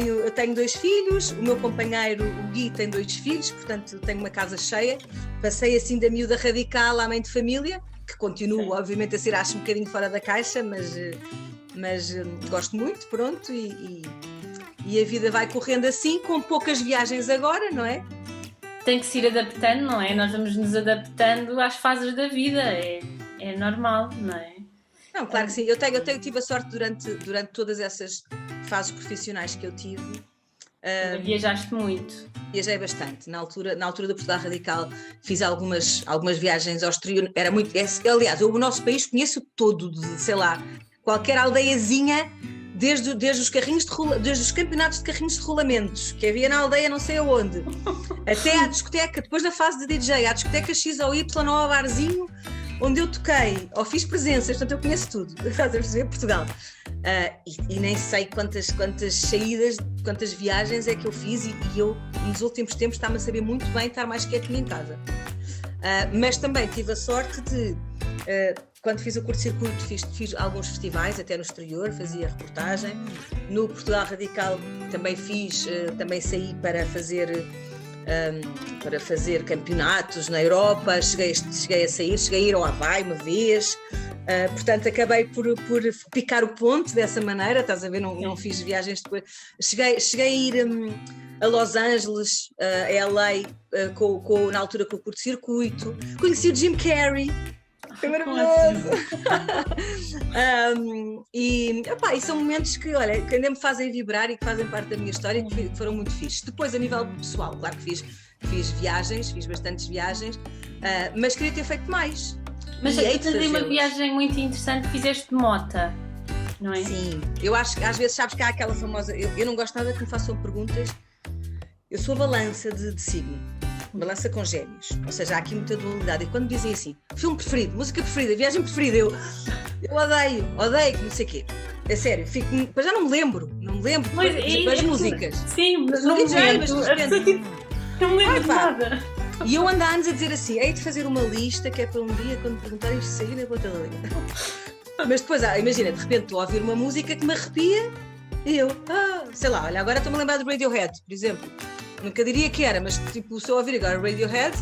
Eu tenho 2 filhos, o meu companheiro, o Gui, tem 2 filhos, portanto tenho uma casa cheia. Passei assim da miúda radical à mãe de família, que continuo, obviamente, a ser acho um bocadinho fora da caixa, mas gosto muito, pronto, e a vida vai correndo assim, com poucas viagens agora, não é? Tem que se ir adaptando, não é? Nós vamos nos adaptando às fases da vida, é normal, não é? Não, claro que sim. Eu tive a sorte durante todas essas fases profissionais que eu tive. Viajaste muito? Viajei bastante. Na altura do Portugal Radical fiz algumas viagens ao exterior. Era muito. Aliás, o nosso país conheço todo, sei lá, qualquer aldeiazinha, desde os carrinhos desde os campeonatos de carrinhos de rolamentos que havia na aldeia não sei aonde, até à discoteca, depois da fase de DJ, à discoteca X ou Y ou ao barzinho onde eu toquei, ou fiz presenças, portanto eu conheço tudo, estás a perceber, Portugal. E nem sei quantas saídas, quantas viagens é que eu fiz e eu, nos últimos tempos, está-me a saber muito bem estar mais quietinha em casa. Mas também tive a sorte de, quando fiz o curto-circuito, fiz alguns festivais, até no exterior, fazia reportagem. No Portugal Radical também saí para fazer campeonatos na Europa, cheguei a ir ao Havaí uma vez, portanto acabei por picar o ponto dessa maneira, estás a ver, não fiz viagens depois, cheguei a ir a Los Angeles, a LA, na altura com o curto-circuito, conheci o Jim Carrey, Foi maravilhoso. E são momentos que, olha, que ainda me fazem vibrar e que fazem parte da minha história e que foram muito fixes. Depois, a nível pessoal, claro que fiz viagens, fiz bastantes viagens, mas queria ter feito mais. Mas tu tens uma viagem muito interessante, fizeste de mota, não é? Sim, eu acho que às vezes sabes que há aquela famosa... Eu não gosto nada que me façam perguntas. Eu sou balança de signo, balança com gêmeos, ou seja, há aqui muita dualidade. E quando dizem assim, filme preferido, música preferida, viagem preferida, eu odeio que não sei o quê. É sério, mas já não me lembro das músicas. Sim, mas não me lembro. Não me lembro de nada. E eu ando há anos a dizer assim, hei de fazer uma lista que é para um dia, quando perguntarem, isto sair na ponta da língua. Mas depois, imagina, de repente estou a ouvir uma música que me arrepia e eu, sei lá, olha, agora estou-me a lembrar do Radiohead, por exemplo. Nunca diria que era, mas tipo, se eu ouvir agora Radiohead,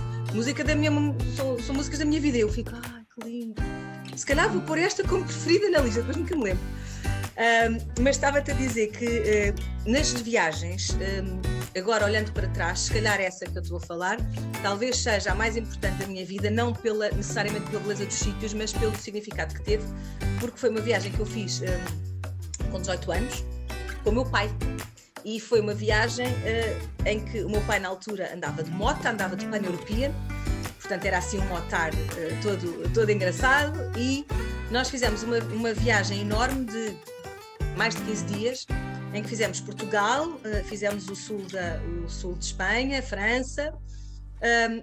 são músicas da minha vida. Eu fico, que lindo. Se calhar vou pôr esta como preferida na lista, depois nunca me lembro. Mas estava-te a dizer que nas viagens, agora olhando para trás, se calhar essa que eu estou a falar, talvez seja a mais importante da minha vida, não necessariamente pela beleza dos sítios, mas pelo significado que teve, porque foi uma viagem que eu fiz com 18 anos, com o meu pai. E foi uma viagem em que o meu pai na altura andava de moto, andava de Pan-European, portanto era assim um motar todo engraçado, e nós fizemos uma viagem enorme de mais de 15 dias, em que fizemos Portugal, fizemos o sul de Espanha, França,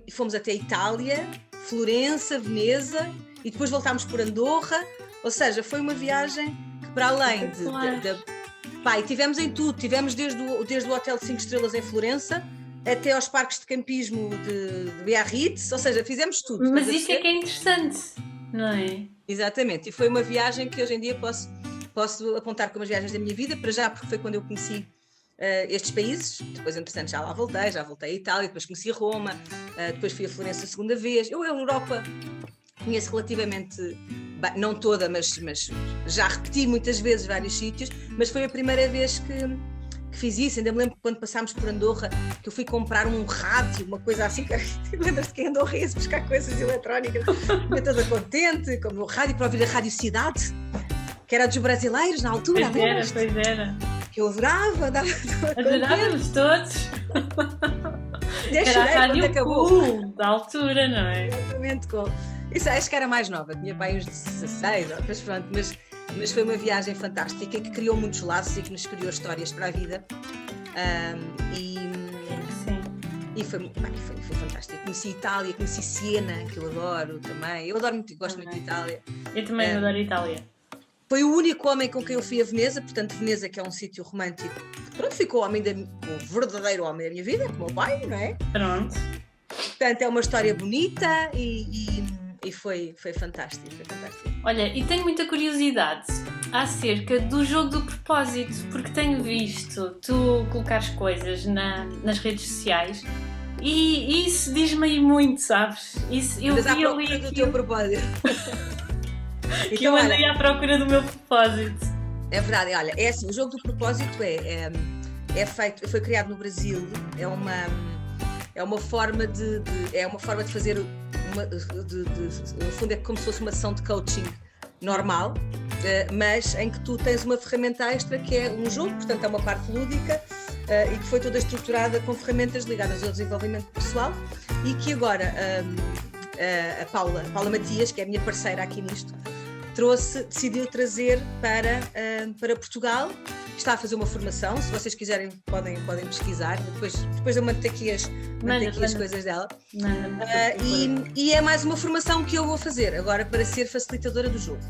e fomos até Itália, Florença, Veneza, e depois voltámos por Andorra, ou seja, foi uma viagem que para além Pai, tivemos em tudo, tivemos desde o hotel de 5 estrelas em Florença até aos parques de campismo de Biarritz, ou seja, fizemos tudo. Mas isso é que é interessante, não é? Exatamente, e foi uma viagem que hoje em dia posso apontar como as viagens da minha vida, para já, porque foi quando eu conheci estes países, depois entretanto já voltei à Itália, depois conheci Roma, depois fui a Florença a segunda vez. Eu na Europa conheço relativamente... não toda, mas já repeti muitas vezes vários sítios, mas foi a primeira vez que fiz isso. Ainda me lembro quando passámos por Andorra, que eu fui comprar um rádio, uma coisa assim, lembras-te que em Andorra ia-se buscar coisas eletrónicas, eu toda contente, com o meu rádio para ouvir a Rádio Cidade, que era dos brasileiros na altura. Pois era. Que eu adorava, adorávamos todos. Era a rádio cool da altura, não é? Exatamente, cool. Isso, acho que era mais nova, tinha pai uns 16, mas pronto, mas foi uma viagem fantástica que criou muitos laços e que nos criou histórias para a vida. E foi fantástico. Conheci Itália, conheci Siena, que eu adoro também. Eu gosto muito de Itália. Eu também adoro Itália. Foi o único homem com quem eu fui a Veneza, portanto, Veneza, que é um sítio romântico. Pronto, ficou o verdadeiro homem da minha vida, como o meu pai, não é? Pronto. Portanto, é uma história bonita e foi fantástico, Olha, e tenho muita curiosidade acerca do jogo do propósito, porque tenho visto tu colocares coisas nas redes sociais e isso diz-me aí muito, sabes? Isso, eu vi ali do teu propósito. Que eu andei à procura do meu propósito. É verdade, olha, é assim, o jogo do propósito foi criado no Brasil, é uma forma de fazer no fundo é como se fosse uma sessão de coaching normal, mas em que tu tens uma ferramenta extra que é um jogo, portanto é uma parte lúdica e que foi toda estruturada com ferramentas ligadas ao desenvolvimento pessoal e que agora a Paula Matias, que é a minha parceira aqui nisto, decidiu trazer para Portugal. Está a fazer uma formação, se vocês quiserem podem pesquisar, depois eu mando aqui as coisas dela. E é mais uma formação que eu vou fazer agora para ser facilitadora do jogo.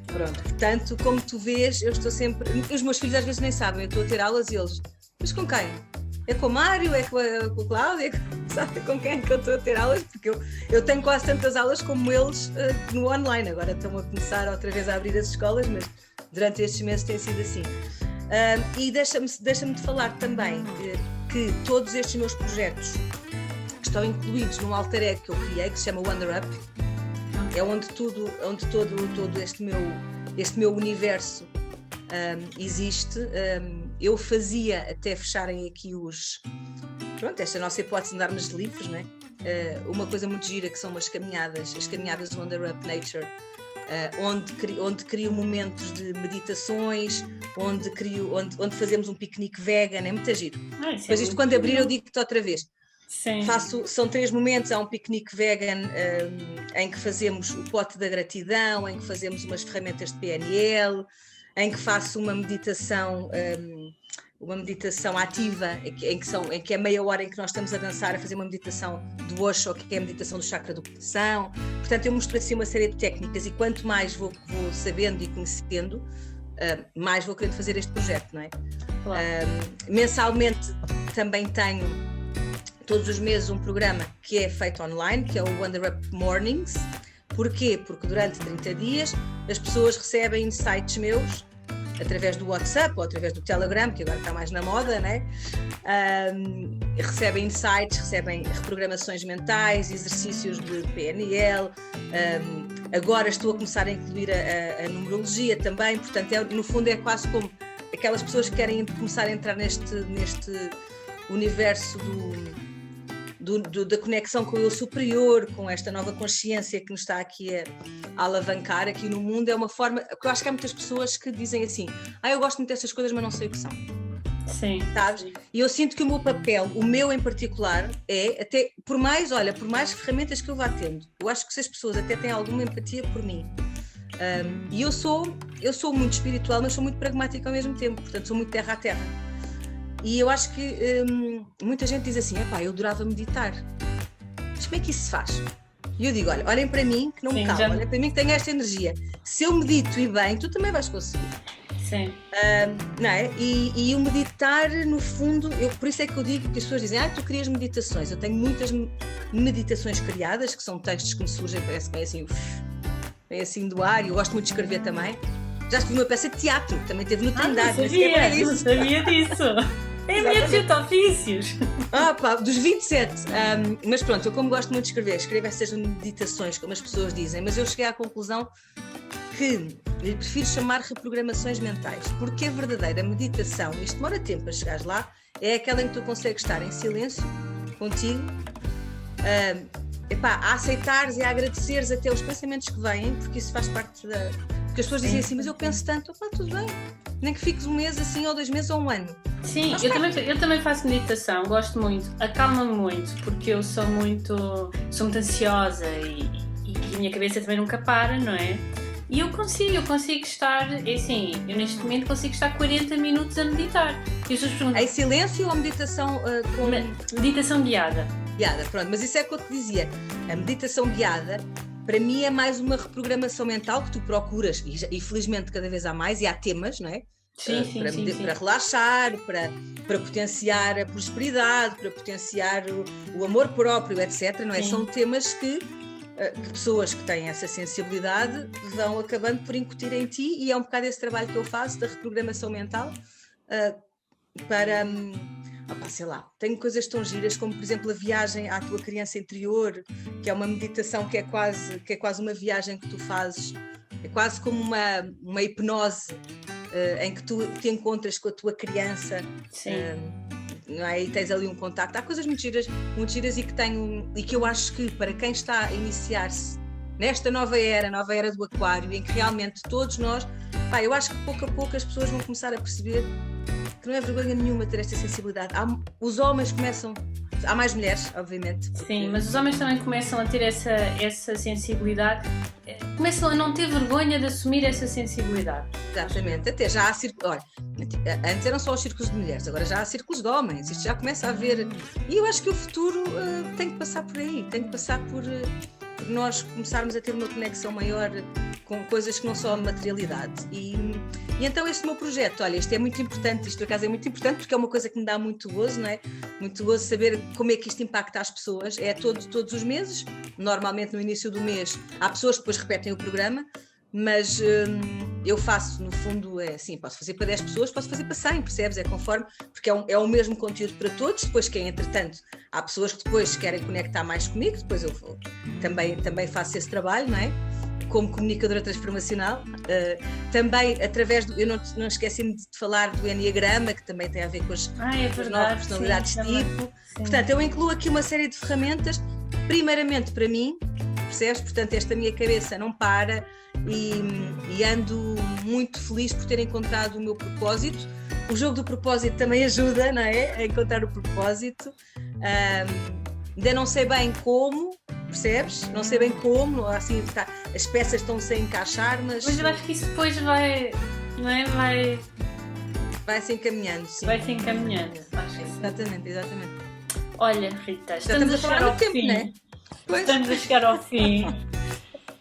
Pronto, portanto, como tu vês, eu estou sempre... Os meus filhos às vezes nem sabem, eu estou a ter aulas e eles... Mas com quem? É com o Mário? É com o Cláudio? Sabe com quem é que eu estou a ter aulas? Porque eu tenho quase tantas aulas como eles no online. Agora estão a começar outra vez a abrir as escolas, mas durante estes meses tem sido assim. E deixa-me de falar também que todos estes meus projetos estão incluídos num alter ego que eu criei, que se chama Wonder Up. É onde todo este meu universo existe. Eu fazia, até fecharem aqui pronto, esta nossa hipótese de andarmos livres, não é? Uma coisa muito gira que são as caminhadas do Wonder Up Nature, onde crio momentos de meditações, onde fazemos um piquenique vegan, é muito giro. Depois isto quando abrir eu digo-te outra vez. Sim. São 3 momentos, há um piquenique vegan em que fazemos o pote da gratidão, em que fazemos umas ferramentas de PNL, em que faço uma meditação ativa, em que é meia hora em que nós estamos a dançar, a fazer uma meditação do Osho, que é a meditação do chakra do coração. Portanto, eu mostro assim uma série de técnicas e quanto mais vou sabendo e conhecendo, mais vou querendo fazer este projeto, não é? Claro. Mensalmente também tenho, todos os meses, um programa que é feito online, que é o Wonder Up Mornings. Porquê? Porque durante 30 dias as pessoas recebem insights meus através do WhatsApp ou através do Telegram, que agora está mais na moda, né? Recebem insights, recebem reprogramações mentais, exercícios de PNL. Agora estou a começar a incluir a numerologia também, portanto, no fundo é quase como aquelas pessoas que querem começar a entrar neste universo da conexão com o eu superior, com esta nova consciência que nos está aqui a alavancar aqui no mundo. É uma forma, porque eu acho que há muitas pessoas que dizem assim, eu gosto muito dessas coisas, mas não sei o que são. Sim. Sabes? E eu sinto que o meu papel, o meu em particular, é até, por mais ferramentas que eu vá tendo, eu acho que se as pessoas até têm alguma empatia por mim, e eu sou muito espiritual, mas sou muito pragmática ao mesmo tempo, portanto sou muito terra a terra. E eu acho que muita gente diz assim, eu adorava meditar, mas como é que isso se faz? E eu digo, olhem para mim que não me calma, olhem para mim que tenho esta energia. Se eu medito e bem, tu também vais conseguir. Sim. Não é? E o meditar, no fundo, por isso é que eu digo que as pessoas dizem, tu crias meditações. Eu tenho muitas meditações criadas, que são textos que me surgem, parece bem assim do ar, e eu gosto muito de escrever também. Já escrevi uma peça de teatro, também teve no Trindade. Não sabia disso. É a minha de ofícios. Dos 27. Mas pronto, eu como gosto muito de escrevo essas meditações, como as pessoas dizem, mas eu cheguei à conclusão que lhe prefiro chamar reprogramações mentais, porque a verdadeira meditação, isto demora tempo a chegares lá, é aquela em que tu consegues estar em silêncio, contigo, a aceitares e a agradeceres até os pensamentos que vêm, porque isso faz parte da... Porque as pessoas dizem assim, mas eu penso tanto, tudo bem, nem que fiques um mês assim, ou 2 meses, ou um ano. Sim, eu também faço meditação, gosto muito, acalma-me muito, porque eu sou muito ansiosa e a minha cabeça também nunca para, não é? E eu consigo estar, assim, eu neste momento consigo estar 40 minutos a meditar. E as pessoas perguntam, em silêncio ou meditação com... Meditação guiada. Guiada, pronto, mas isso é o que eu te dizia, a meditação guiada, para mim é mais uma reprogramação mental que tu procuras, e felizmente cada vez há mais, e há temas, não é? Sim. Para relaxar, para potenciar a prosperidade, para potenciar o amor próprio, etc. Não é? São temas que pessoas que têm essa sensibilidade vão acabando por incutir em ti, e é um bocado esse trabalho que eu faço da reprogramação mental para... sei lá, tenho coisas tão giras como, por exemplo, a viagem à tua criança interior, que é uma meditação que é quase uma viagem que tu fazes, é quase como uma hipnose em que tu te encontras com a tua criança. Sim. Não é? E tens ali um contacto. Há coisas muito giras e que eu acho que para quem está a iniciar-se nesta nova era do aquário, em que realmente todos nós, eu acho que pouco a pouco as pessoas vão começar a perceber que não é vergonha nenhuma ter esta sensibilidade. Os homens começam, há mais mulheres, obviamente. Sim, mas os homens também começam a ter essa sensibilidade, começam a não ter vergonha de assumir essa sensibilidade. Exatamente, até já há círculos, olha, antes eram só os círculos de mulheres, agora já há círculos de homens, isto já começa a haver, e eu acho que o futuro tem que passar por aí, tem que passar por nós começarmos a ter uma conexão maior com coisas que não são a materialidade. E então este meu projeto, olha, isto é muito importante, isto por acaso é muito importante porque é uma coisa que me dá muito gozo, não é? Muito gozo saber como é que isto impacta as pessoas. É todos os meses, normalmente no início do mês há pessoas que depois repetem o programa, mas eu faço, no fundo, é assim, posso fazer para 10 pessoas, posso fazer para 100, percebes? É conforme, porque é o mesmo conteúdo para todos. Depois quem, entretanto, há pessoas que depois querem conectar mais comigo, depois eu também faço esse trabalho, não é? como comunicadora transformacional, também através do, eu não esqueci-me de falar do Enneagrama, que também tem a ver com as novas personalidades de tipo. Sim. Portanto, eu incluo aqui uma série de ferramentas, primeiramente para mim, percebes? Portanto, esta minha cabeça não para e ando muito feliz por ter encontrado o meu propósito. O jogo do propósito também ajuda, não é? A encontrar o propósito. Ainda não sei bem como, percebes? Não sei bem como, assim, as peças estão-se a encaixar, mas eu acho que isso depois vai, não é? Vai-se encaminhando, sim. Vai-se encaminhando, acho que exatamente. Olha, Rita, estamos a chegar ao fim. Né? Estamos a chegar ao fim.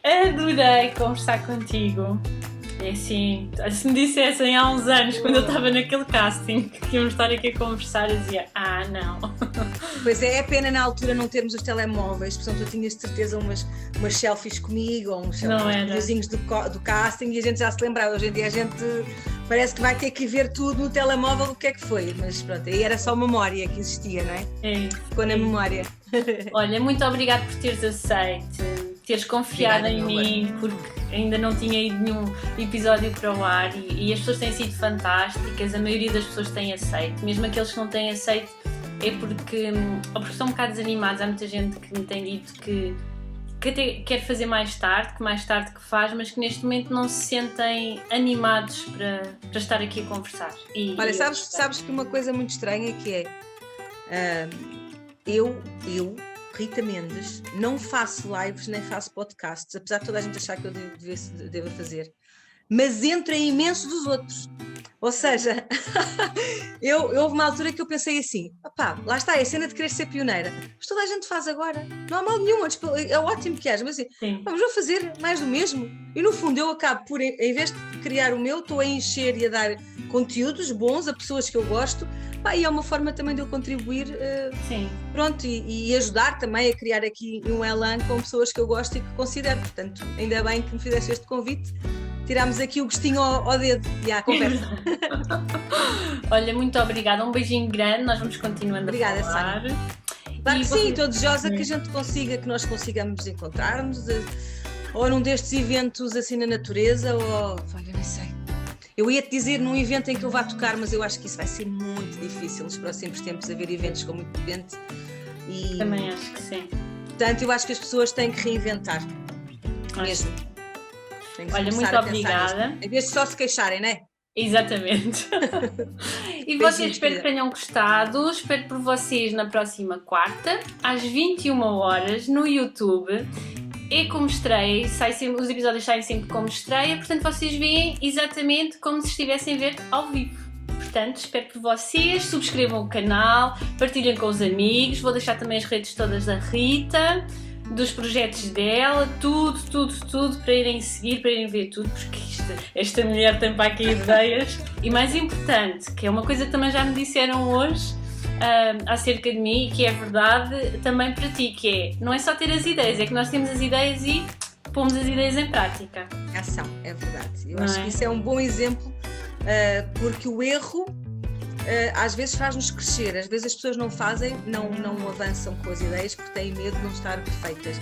Adorei conversar contigo. É assim, se me dissessem há uns anos, quando eu estava naquele casting, que íamos estar aqui a conversar, eu dizia, não. Pois é pena na altura não termos os telemóveis, portanto eu tinha de certeza umas selfies comigo, ou uns videozinhos do casting, e a gente já se lembrava. Hoje em dia a gente parece que vai ter que ver tudo no telemóvel o que é que foi, mas pronto, aí era só memória que existia, não é? Ficou na memória. Olha, muito obrigada por teres aceito, teres confiado em mim, porque ainda não tinha ido nenhum episódio para o ar e as pessoas têm sido fantásticas, a maioria das pessoas tem aceito, mesmo aqueles que não têm aceito é porque estão um bocado desanimados. Há muita gente que me tem dito que até quer fazer mais tarde que faz, mas que neste momento não se sentem animados para estar aqui a conversar. Olha, sabes que uma coisa muito estranha que é, eu Rita Mendes, não faço lives nem faço podcasts, apesar de toda a gente achar que eu devo fazer, mas entro em imenso dos outros. Ou seja, houve uma altura que eu pensei assim, lá está, é a cena de querer ser pioneira, mas toda a gente faz agora, não há mal nenhum, é ótimo que haja, mas assim, vou fazer mais do mesmo, e no fundo eu acabo por, em vez de criar o meu, estou a encher e a dar conteúdos bons a pessoas que eu gosto, e é uma forma também de eu contribuir, pronto, e ajudar também a criar aqui um elan com pessoas que eu gosto e que considero. Portanto, ainda bem que me fizeste este convite, tirámos aqui o gostinho ao dedo e à conversa. Olha, muito obrigada, um beijinho grande, nós vamos continuando a falar. Claro que sim, estou desejosa que nós consigamos encontrar-nos, ou num destes eventos assim na natureza, ou, olha, nem sei. Eu ia-te dizer num evento em que eu vá tocar, mas eu acho que isso vai ser muito difícil nos próximos tempos, haver eventos com muito gente. Também acho que sim. Portanto, eu acho que as pessoas têm que reinventar. Mesmo. Olha, muito obrigada. Em vez de só se queixarem, não é? Exatamente. E vocês, espero que tenham gostado. Espero por vocês na próxima quarta, às 21 horas, no YouTube. É como estreia, os episódios saem sempre como estreia, portanto vocês veem exatamente como se estivessem a ver ao vivo. Portanto, espero por vocês, subscrevam o canal, partilhem com os amigos, vou deixar também as redes todas da Rita, dos projetos dela, tudo para irem seguir, para irem ver tudo, porque esta mulher tem para aqui ideias. E mais importante, que é uma coisa que também já me disseram hoje, acerca de mim, e que é verdade também para ti, que é, não é só ter as ideias, é que nós temos as ideias e pomos as ideias em prática. Ação, é verdade. Eu acho que isso é um bom exemplo, porque o erro às vezes faz-nos crescer, às vezes as pessoas não avançam com as ideias porque têm medo de não estar perfeitas.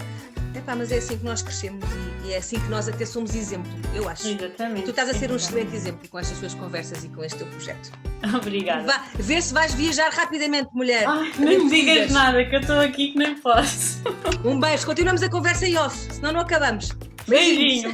Mas é assim que nós crescemos e é assim que nós até somos exemplo, eu acho. Exatamente. Tu estás a ser um excelente exemplo com estas tuas conversas e com este teu projeto. Obrigada. Vê se vais viajar rapidamente, mulher. Nem me digas nada, que eu estou aqui que nem posso. Um beijo, continuamos a conversa em off, senão não acabamos. Beijinho.